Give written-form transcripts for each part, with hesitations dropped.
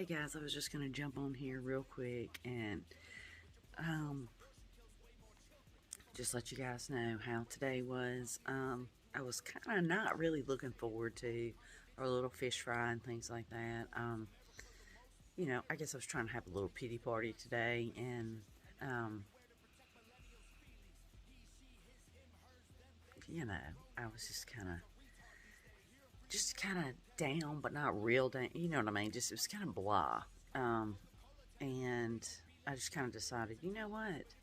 Hey guys, I was just going to jump on here real quick and um, just let you guys know how today was. I was kind of not really looking forward to our little fish fry and things like that. I guess I was trying to have a little pity party today, and um, you know, I was just kind of down, but not real down. You know what I mean? Just it was kind of blah. Um, and I just kind of decided, you know what?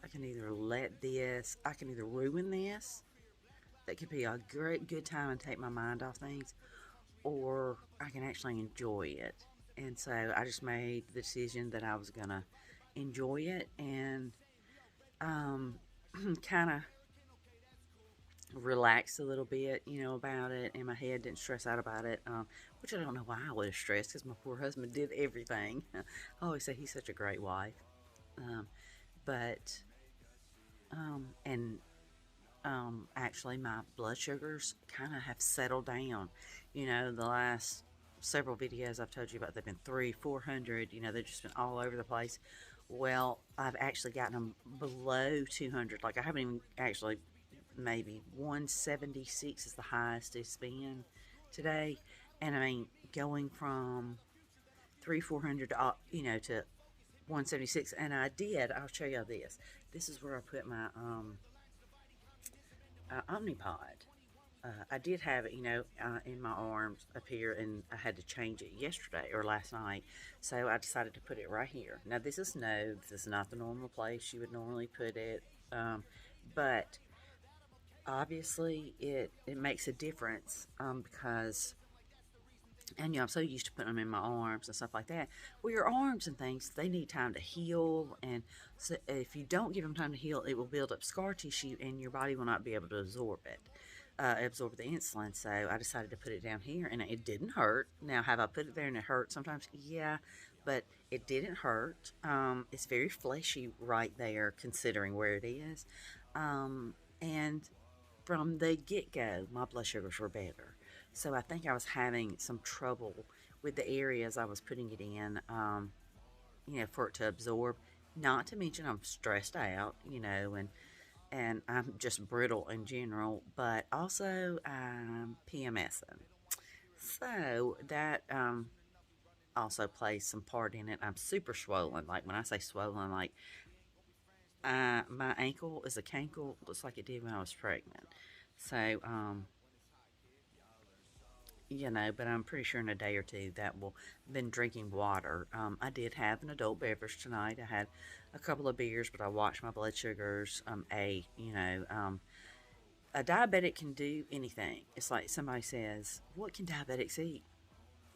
I can either ruin this, that could be a great good time and take my mind off things, or I can actually enjoy it. And so I just made the decision that I was going to enjoy it and um, kind of relax a little bit, about it, and my head didn't stress out about it, which I don't know why I would have stressed because my poor husband did everything. I always say he's such a great wife. Um, but, and actually, my blood sugars kind of have settled down. The last several videos I've told you about, they've been 400. They've just been all over the place. Well, I've actually gotten them below 200. Like, I haven't even actually, maybe 176 is the highest it's been today. And I mean, going from 400 to, to 176. And I'll show you this. This is where I put my, Omnipod. I did have it, in my arms up here, and I had to change it yesterday or last night. So I decided to put it right here. Now, this is not the normal place you would normally put it, but obviously it makes a difference because. And I'm so used to putting them in my arms and stuff like that. Well, your arms and things, they need time to heal. And so if you don't give them time to heal, it will build up scar tissue and your body will not be able to absorb it, absorb the insulin. So I decided to put it down here and it didn't hurt. Now, have I put it there and it hurt sometimes? Yeah, but it didn't hurt. It's very fleshy right there considering where it is. And from the get go, my blood sugars were better. So I think I was having some trouble with the areas I was putting it in, for it to absorb. Not to mention I'm stressed out, and I'm just brittle in general, but also I'm PMSing. So that also plays some part in it. I'm super swollen. Like when I say swollen, like my ankle is a cankle, looks like it did when I was pregnant. So, but I'm pretty sure in a day or two that will been drinking water. I did have an adult beverage tonight. I had a couple of beers, but I watched my blood sugars. A diabetic can do anything. It's like somebody says, "What can diabetics eat?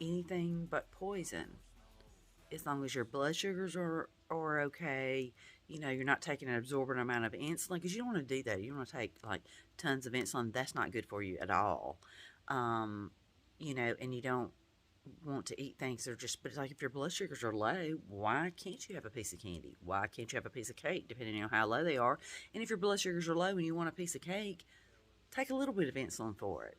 Anything but poison." As long as your blood sugars are okay, you're not taking an absorbent amount of insulin because you don't want to do that. You don't want to take like tons of insulin. That's not good for you at all. Um, and you don't want to eat things that are just, but it's like if your blood sugars are low, why can't you have a piece of candy? Why can't you have a piece of cake, depending on how low they are? And if your blood sugars are low and you want a piece of cake, take a little bit of insulin for it.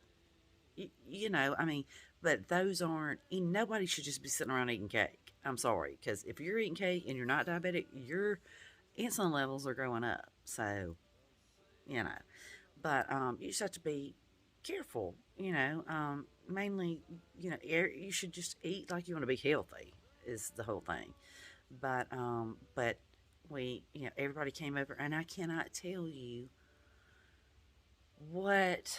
I mean, but those aren't, nobody should just be sitting around eating cake. I'm sorry, because if you're eating cake and you're not diabetic, your insulin levels are going up. So, you know, but you just have to be careful, mainly, you should just eat like you want to be healthy is the whole thing. But everybody came over, and I cannot tell you what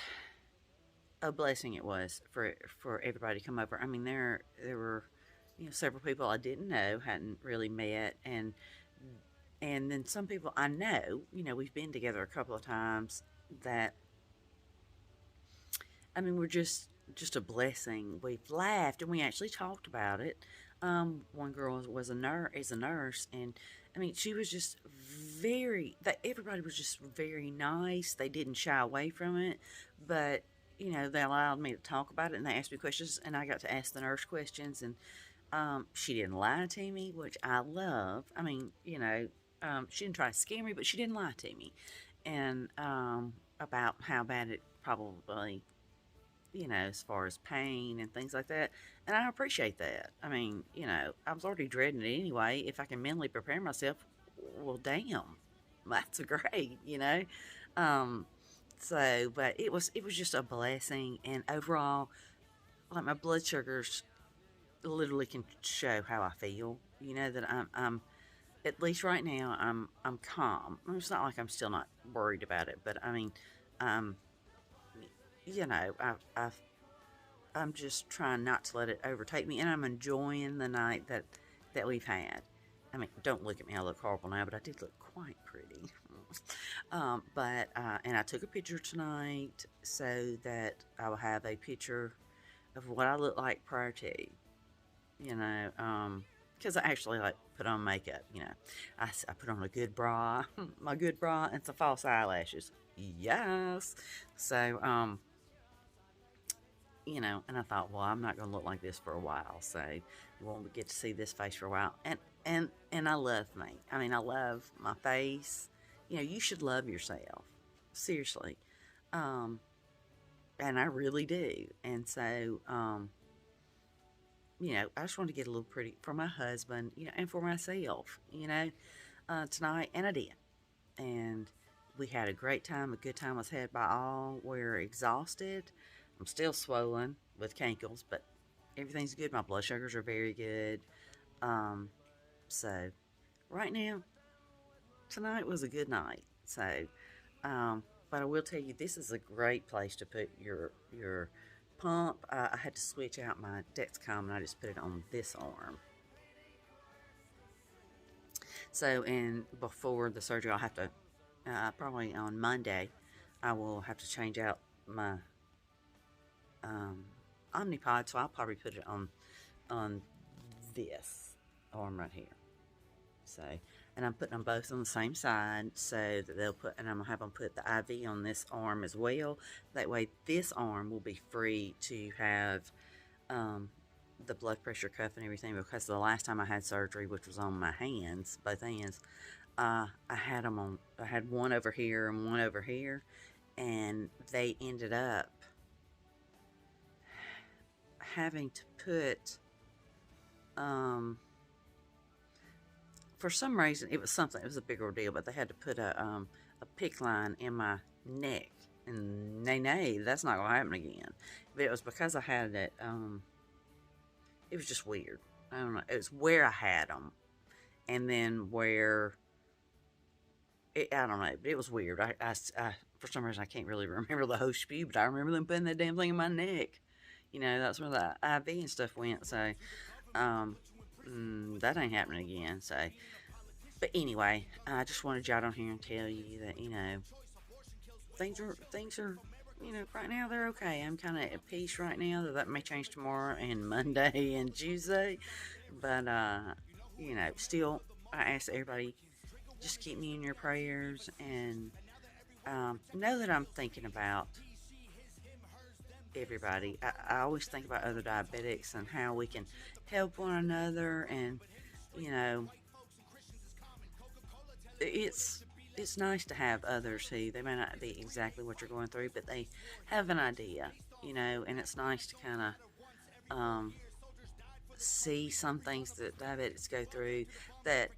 a blessing it was for everybody to come over. I mean, there were several people I didn't know, hadn't really met, and then some people I know. We've been together a couple of times. That I mean, we're just a blessing. We've laughed and we actually talked about it. One girl was a nurse, and I mean, she was just that everybody was just very nice. They didn't shy away from it, but they allowed me to talk about it and they asked me questions, and I got to ask the nurse questions, and she didn't lie to me, which I love. I mean, she didn't try to scare me, but she didn't lie to me, and about how bad it probably as far as pain and things like that. And I appreciate that. I mean, I was already dreading it anyway. If I can mentally prepare myself, well, damn, that's great. Um, but it was just a blessing, and overall, like my blood sugars literally can show how I feel. That I'm at least right now I'm calm. It's not like I'm still not worried about it, but I mean, um, I'm just trying not to let it overtake me, and I'm enjoying the night that we've had. I mean, don't look at me; I look horrible now, but I did look quite pretty. And I took a picture tonight so that I will have a picture of what I look like prior to, because I actually like put on makeup. I put on a good bra, my good bra, and some false eyelashes. Yes. So, and I thought, well, I'm not going to look like this for a while, so you won't get to see this face for a while. And I love me. I mean, I love my face. You should love yourself, seriously. Um, and I really do. And so, I just want to get a little pretty for my husband, and for myself, tonight, and I did. And we had a great time. A good time was had by all. We're exhausted. I'm still swollen with cankles, but everything's good. My blood sugars are very good. Um, so right now, tonight was a good night. So, but I will tell you, this is a great place to put your pump. I had to switch out my Dexcom, and I just put it on this arm. So, and before the surgery, I'll have to probably on Monday, I will have to change out my um, Omnipod. So I'll probably put it on this arm right here. So, and I'm putting them both on the same side so that and I'm gonna have them put the IV on this arm as well. That way, this arm will be free to have the blood pressure cuff and everything, because the last time I had surgery, which was on my hands, both hands, I had them on. I had one over here and one over here, and they ended up having to put for some reason, it was a big ordeal, but they had to put a PICC line in my neck, and nay, that's not gonna happen again. But it was because I had it. It was just weird. I don't know. It was where I had them, and then where. I don't know, but it was weird. For some reason, I can't really remember the whole spew, but I remember them putting that damn thing in my neck. That's where the IV and stuff went. So, that ain't happening again. So, but anyway, I just wanted y'all on here and tell you that things are right now they're okay. I'm kind of at peace right now. That may change tomorrow and Monday and Tuesday, but still, I ask everybody, just keep me in your prayers, and know that I'm thinking about everybody. I always think about other diabetics and how we can help one another, and you know, it's nice to have others who they may not be exactly what you're going through, but they have an idea, and it's nice to kind of see some things that diabetics go through that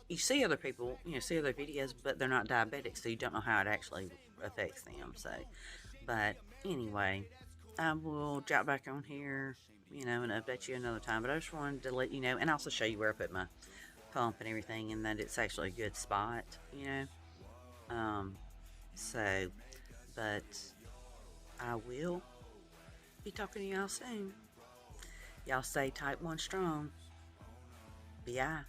you see other people, see other videos, but they're not diabetic, so you don't know how it actually affects them. So, but anyway, I will jot back on here, and update you another time. But I just wanted to let you know, and also show you where I put my pump and everything, and that it's actually a good spot, So, but I will be talking to y'all soon. Y'all stay type 1 strong. Bi.